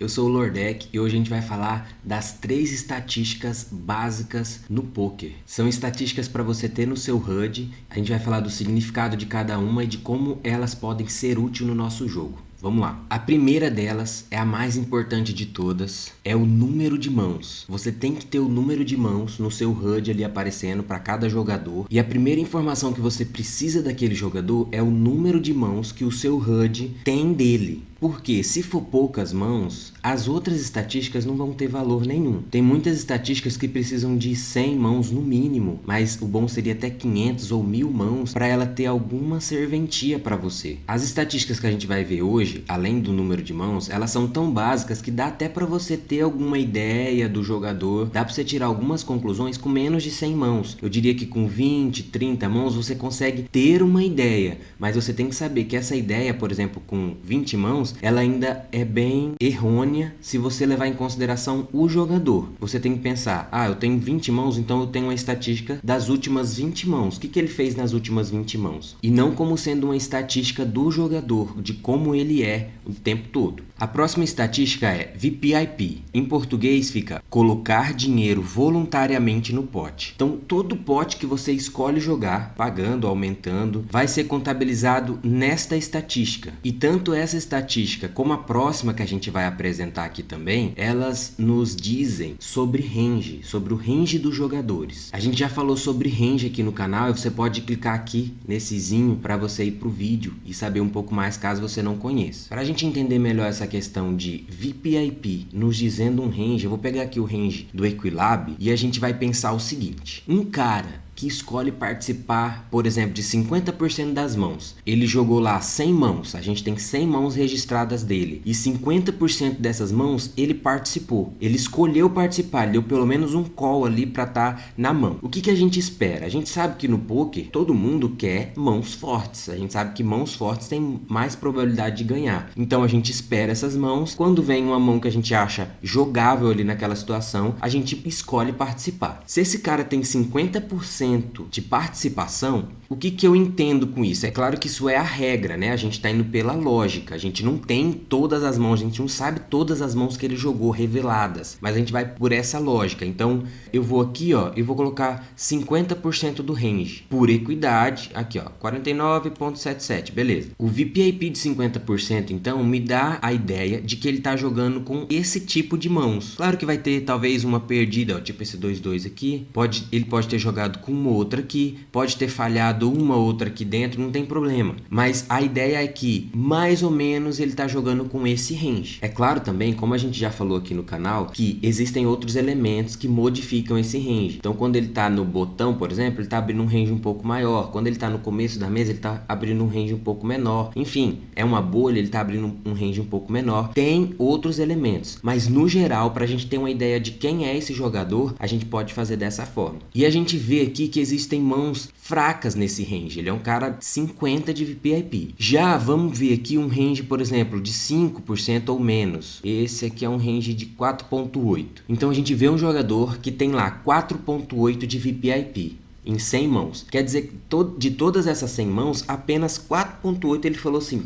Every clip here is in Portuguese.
Eu sou o Lordec e hoje a gente vai falar das 3 estatísticas básicas no poker. São estatísticas para você ter no seu HUD, a gente vai falar do significado de cada uma e de como elas podem ser úteis no nosso jogo. Vamos lá. A primeira delas é a mais importante de todas, é o número de mãos. Você tem que ter o número de mãos no seu HUD ali aparecendo para cada jogador. E a primeira informação que você precisa daquele jogador é o número de mãos que o seu HUD tem dele. Porque se for poucas mãos, as outras estatísticas não vão ter valor nenhum. Tem muitas estatísticas que precisam de 100 mãos no mínimo, mas o bom seria até 500 ou 1000 mãos para ela ter alguma serventia para você. As estatísticas que a gente vai ver hoje, além do número de mãos, elas são tão básicas que dá até para você ter alguma ideia do jogador, dá para você tirar algumas conclusões com menos de 100 mãos. Eu diria que com 20, 30 mãos você consegue ter uma ideia, mas você tem que saber que essa ideia, por exemplo, com 20 mãos, ela ainda é bem errônea se você levar em consideração o jogador. Você tem que pensar, eu tenho 20 mãos, então eu tenho uma estatística das últimas 20 mãos. O que ele fez nas últimas 20 mãos? E não como sendo uma estatística do jogador, de como ele é o tempo todo. A próxima estatística é VPIP. Em português fica colocar dinheiro voluntariamente no pote. Então todo pote que você escolhe jogar, pagando, aumentando, vai ser contabilizado nesta estatística. E tanto essa estatística como a próxima que a gente vai apresentar aqui também, elas nos dizem sobre range, sobre o range dos jogadores. A gente já falou sobre range aqui no canal e você pode clicar aqui nessezinho para você ir pro vídeo e saber um pouco mais caso você não conheça. Para a gente entender melhor essa questão de VPIP nos dizendo um range, eu vou pegar aqui o range do Equilab e a gente vai pensar o seguinte: um cara que escolhe participar, por exemplo, de 50% das mãos. Ele jogou lá 100 mãos, a gente tem 100 mãos registradas dele, e 50% dessas mãos ele participou. Ele escolheu participar, ele deu pelo menos um call ali para estar na mão. O que a gente espera? A gente sabe que no poker todo mundo quer mãos fortes. A gente sabe que mãos fortes têm mais probabilidade de ganhar. Então a gente espera essas mãos. Quando vem uma mão que a gente acha jogável ali naquela situação, a gente escolhe participar. Se esse cara tem 50% de participação, o que eu entendo com isso? É claro que isso é a regra, né? A gente está indo pela lógica, a gente não tem todas as mãos, a gente não sabe todas as mãos que ele jogou reveladas, mas a gente vai por essa lógica. Então eu vou aqui, e vou colocar 50% do range, por equidade, aqui 49,77, beleza. O VPIP de 50% então me dá a ideia de que ele está jogando com esse tipo de mãos. Claro que vai ter talvez uma perdida, tipo esse 2-2 aqui, ele pode ter jogado com uma outra aqui, pode ter falhado uma outra aqui dentro, não tem problema. Mas a ideia é que mais ou menos ele está jogando com esse range. É claro também, como a gente já falou aqui no canal, que existem outros elementos que modificam esse range. Então quando ele está no botão, por exemplo, ele está abrindo um range um pouco maior. Quando ele está no começo da mesa, ele está abrindo um range um pouco menor. Enfim, é uma bolha, ele está abrindo um range um pouco menor. Tem outros elementos, mas no geral, para a gente ter uma ideia de quem é esse jogador, a gente pode fazer dessa forma. E a gente vê aqui que existem mãos fracas nesse range. Ele é um cara 50 de VPIP. Já vamos ver aqui um range, por exemplo, de 5% ou menos. Esse aqui é um range de 4.8. Então a gente vê um jogador que tem lá 4.8 de VPIP em 100 mãos. Quer dizer que de todas essas 100 mãos, apenas 4.8 ele falou assim,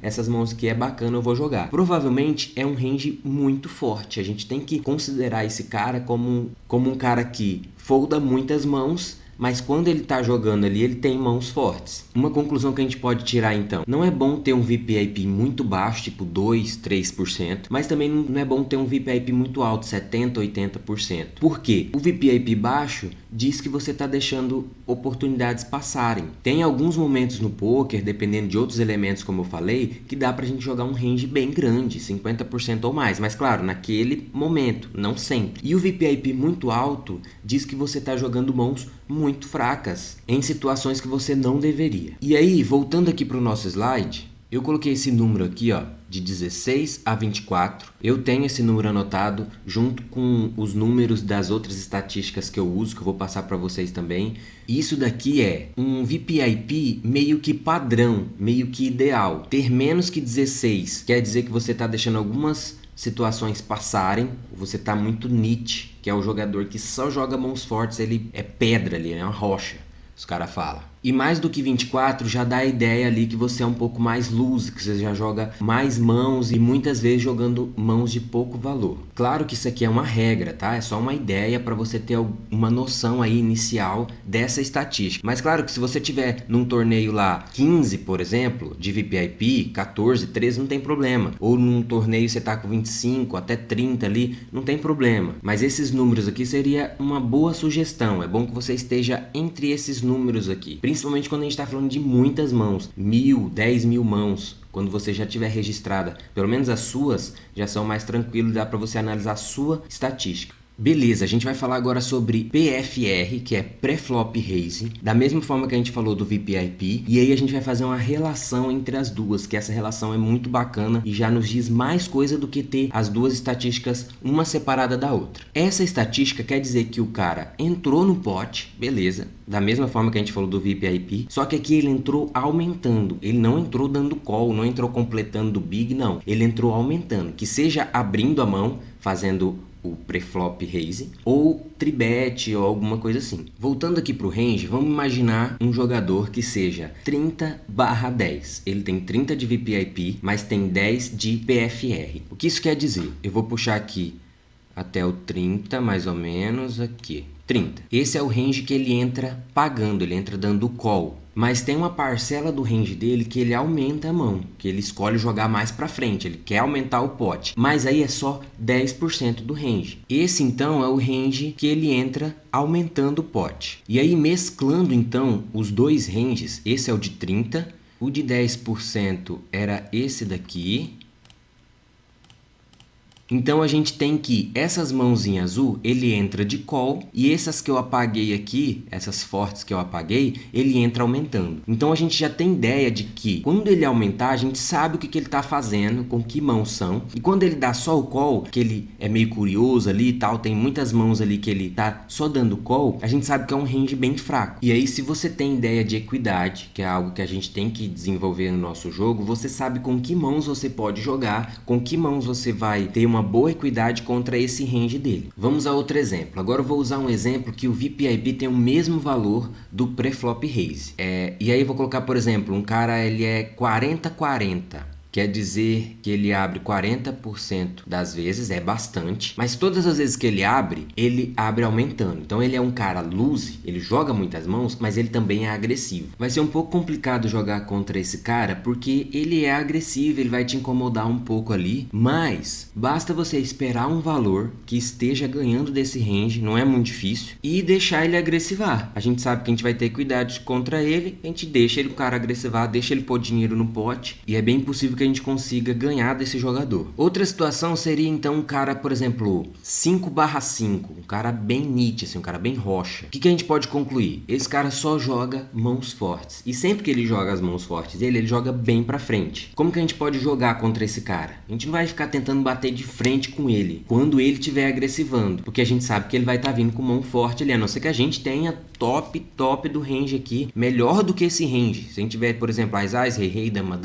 essas mãos aqui é bacana, eu vou jogar. Provavelmente é um range muito forte. A gente tem que considerar esse cara como um cara que folda muitas mãos, mas quando ele está jogando ali, ele tem mãos fortes. Uma conclusão que a gente pode tirar então: não é bom ter um VPIP muito baixo, tipo 2, 3%, mas também não é bom ter um VPIP muito alto, 70, 80%. Por quê? O VPIP baixo diz que você está deixando oportunidades passarem. Tem alguns momentos no poker, dependendo de outros elementos, como eu falei, que dá pra gente jogar um range bem grande, 50% ou mais, mas claro, naquele momento, não sempre. E o VPIP muito alto diz que você está jogando mãos muito fracas, em situações que você não deveria. E aí, voltando aqui para o nosso slide, eu coloquei esse número aqui, de 16 a 24. Eu tenho esse número anotado junto com os números das outras estatísticas que eu uso, que eu vou passar para vocês também. Isso daqui é um VPIP meio que padrão, meio que ideal. Ter menos que 16 quer dizer que você está deixando algumas situações passarem, você tá muito niche, que é o jogador que só joga mãos fortes, ele é pedra ali, é uma rocha, os caras falam. E mais do que 24 já dá a ideia ali que você é um pouco mais loose, que você já joga mais mãos e muitas vezes jogando mãos de pouco valor. Claro que isso aqui é uma regra, tá? É só uma ideia para você ter uma noção aí inicial dessa estatística. Mas claro que se você tiver num torneio lá 15, por exemplo, de VPIP, 14, 13, não tem problema. Ou num torneio você tá com 25 até 30 ali, não tem problema. Mas esses números aqui seria uma boa sugestão. É bom que você esteja entre esses números aqui. Principalmente quando a gente está falando de muitas mãos. 1.000, 10.000 mãos. Quando você já tiver registrada, pelo menos as suas, já são mais tranquilos, dá para você analisar a sua estatística. Beleza, a gente vai falar agora sobre PFR, que é Preflop Raise, da mesma forma que a gente falou do VPIP, e aí a gente vai fazer uma relação entre as duas, que essa relação é muito bacana e já nos diz mais coisa do que ter as duas estatísticas uma separada da outra. Essa estatística quer dizer que o cara entrou no pote, beleza, da mesma forma que a gente falou do VPIP, só que aqui ele entrou aumentando, ele não entrou dando call, não entrou completando do big, não, ele entrou aumentando, que seja abrindo a mão, fazendo o preflop raise, ou tribet ou alguma coisa assim. Voltando aqui para o range, vamos imaginar um jogador que seja 30/10. Ele tem 30 de VPIP, mas tem 10 de PFR. O que isso quer dizer? Eu vou puxar aqui até o 30, mais ou menos, aqui. 30. Esse é o range que ele entra pagando, ele entra dando call. Mas tem uma parcela do range dele que ele aumenta a mão, que ele escolhe jogar mais pra frente, ele quer aumentar o pote. Mas aí é só 10% do range. Esse então é o range que ele entra aumentando o pote. E aí mesclando então os dois ranges, esse é o de 30, o de 10% era esse daqui. Então a gente tem que essas mãos em azul, ele entra de call, e essas que eu apaguei aqui, essas fortes que eu apaguei, ele entra aumentando. Então a gente já tem ideia de que quando ele aumentar, a gente sabe o que ele está fazendo, com que mãos são. E quando ele dá só o call, que ele é meio curioso ali e tal, tem muitas mãos ali que ele tá só dando call, a gente sabe que é um range bem fraco. E aí se você tem ideia de equidade, que é algo que a gente tem que desenvolver no nosso jogo, você sabe com que mãos você pode jogar, com que mãos você vai ter uma boa equidade contra esse range dele. Vamos a outro exemplo. Agora eu vou usar um exemplo que o VPIP tem o mesmo valor do preflop raise. E aí eu vou colocar, por exemplo, um cara ele é 40/40. Quer dizer que ele abre 40% das vezes, é bastante. Mas todas as vezes que ele abre aumentando. Então ele é um cara loose, ele joga muitas mãos, mas ele também é agressivo. Vai ser um pouco complicado jogar contra esse cara, porque ele é agressivo, ele vai te incomodar um pouco ali. Mas basta você esperar um valor que esteja ganhando desse range, não é muito difícil, e deixar ele agressivar. A gente sabe que a gente vai ter cuidado contra ele, a gente deixa ele, o cara agressivar, deixa ele pôr dinheiro no pote, e é bem possível que a gente consiga ganhar desse jogador. Outra situação seria então um cara, por exemplo, 5/5, um cara bem Nietzsche, assim, um cara bem rocha. O que a gente pode concluir? Esse cara só joga mãos fortes. E sempre que ele joga as mãos fortes dele, ele joga bem pra frente. Como que a gente pode jogar contra esse cara? A gente não vai ficar tentando bater de frente com ele quando ele estiver agressivando, porque a gente sabe que ele vai estar vindo com mão forte ali, a não ser que a gente tenha top do range aqui, melhor do que esse range. Se a gente tiver, por exemplo, Ás, Rei, Dama,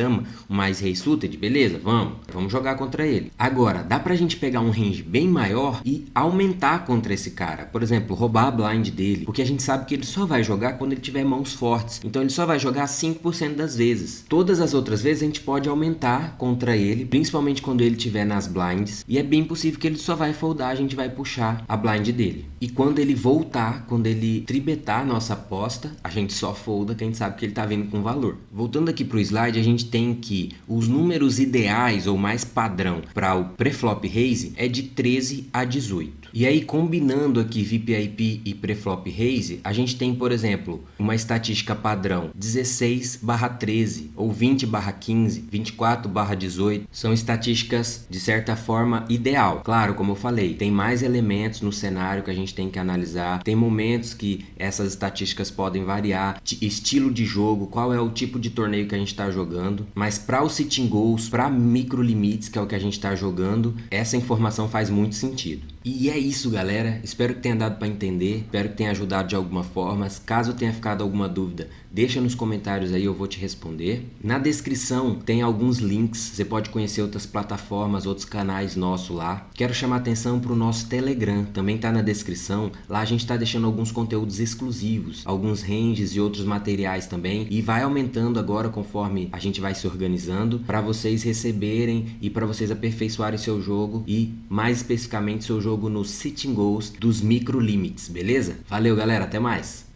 um mais Rei suited, beleza, vamos jogar contra ele. Agora, dá pra gente pegar um range bem maior e aumentar contra esse cara. Por exemplo, roubar a blind dele, porque a gente sabe que ele só vai jogar quando ele tiver mãos fortes. Então ele só vai jogar 5% das vezes. Todas as outras vezes a gente pode aumentar contra ele, principalmente quando ele estiver nas blinds. E é bem possível que ele só vai foldar, a gente vai puxar a blind dele. E quando ele voltar, quando ele tribetar a nossa aposta, a gente só folda, que a gente sabe que ele tá vindo com valor. Voltando aqui pro slide, a gente tem que os números ideais ou mais padrão para o preflop raise é de 13/18. E aí, combinando aqui VPIP e preflop raise, a gente tem, por exemplo, uma estatística padrão 16/13 ou 20/15, 24/18. São estatísticas, de certa forma, ideal. Claro, como eu falei, tem mais elementos no cenário que a gente tem que analisar. Tem momentos que essas estatísticas podem variar, estilo de jogo, qual é o tipo de torneio que a gente está jogando. Mas para os sitting goals, para micro limites, que é o que a gente está jogando, essa informação faz muito sentido. E é isso, galera. Espero que tenha dado para entender, espero que tenha ajudado de alguma forma. Caso tenha ficado alguma dúvida, deixa nos comentários aí, eu vou te responder. Na descrição tem alguns links, você pode conhecer outras plataformas, outros canais nossos lá. Quero chamar atenção para o nosso Telegram, também tá na descrição. Lá a gente tá deixando alguns conteúdos exclusivos, alguns ranges e outros materiais também, e vai aumentando agora conforme a gente vai se organizando para vocês receberem e para vocês aperfeiçoarem seu jogo e mais especificamente seu jogo no Sitting Goals dos micro limits, beleza? Valeu galera, até mais!